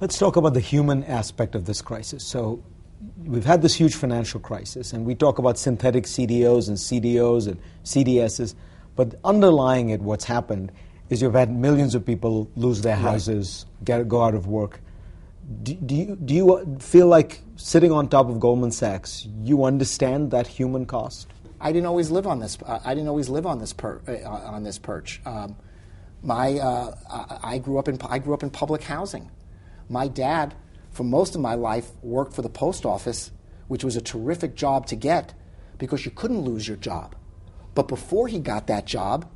Let's talk about the human aspect of this crisis. So we've had this huge financial crisis, and we talk about synthetic CDOs and CDOs and CDSs, but underlying it, what's happened is you've had millions of people lose their houses, go out of work. Do you feel like sitting on top of Goldman Sachs, you understand that human cost? I didn't always live on this. I didn't always live on this perch. I grew up in public housing. My dad, for most of my life, worked for the post office, which was a terrific job to get because you couldn't lose your job. But before he got that job,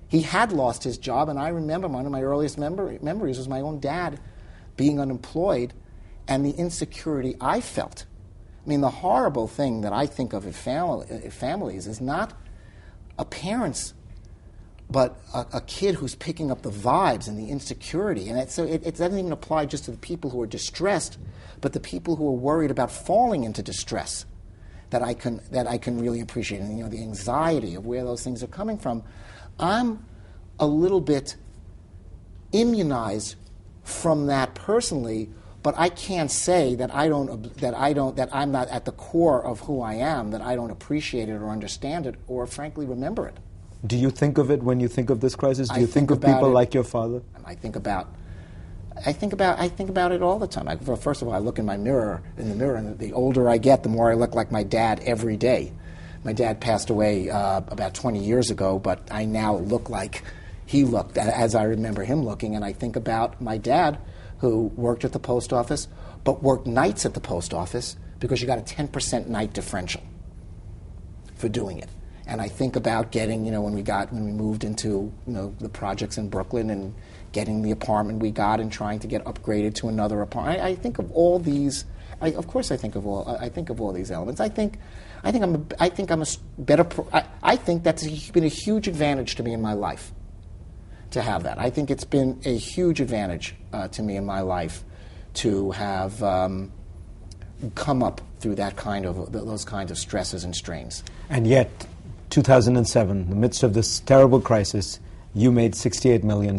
he had lost his job, and I remember one of my earliest memories was my own dad being unemployed and the insecurity I felt. I mean, the horrible thing that I think of in families is not a parent's, but a kid who's picking up the vibes and the insecurity. And so it doesn't even apply just to the people who are distressed, but the people who are worried about falling into distress that I can really appreciate. And, the anxiety of where those things are coming from. I'm a little bit immunized from that personally, but I can't say that I'm not at the core of who I am, that I don't appreciate it or understand it or frankly remember it. Do you think of it when you think of this crisis? Do you think of people like your father? I think about it all the time. First of all, I look in the mirror, and the older I get, the more I look like my dad every day. My dad passed away about 20 years ago, but I now look like he looked, as I remember him looking, and I think about my dad, who worked at the post office, but worked nights at the post office because you got a 10% night differential for doing it. And I think about getting, when we moved into, the projects in Brooklyn and getting the apartment we got and trying to get upgraded to another apartment. I think of all these. I think of all these elements. I think that's been a huge advantage to me in my life to have that. I think it's been a huge advantage to me in my life to have come up through those kinds of stresses and strains. And yet, 2007, in the midst of this terrible crisis, you made $68 million.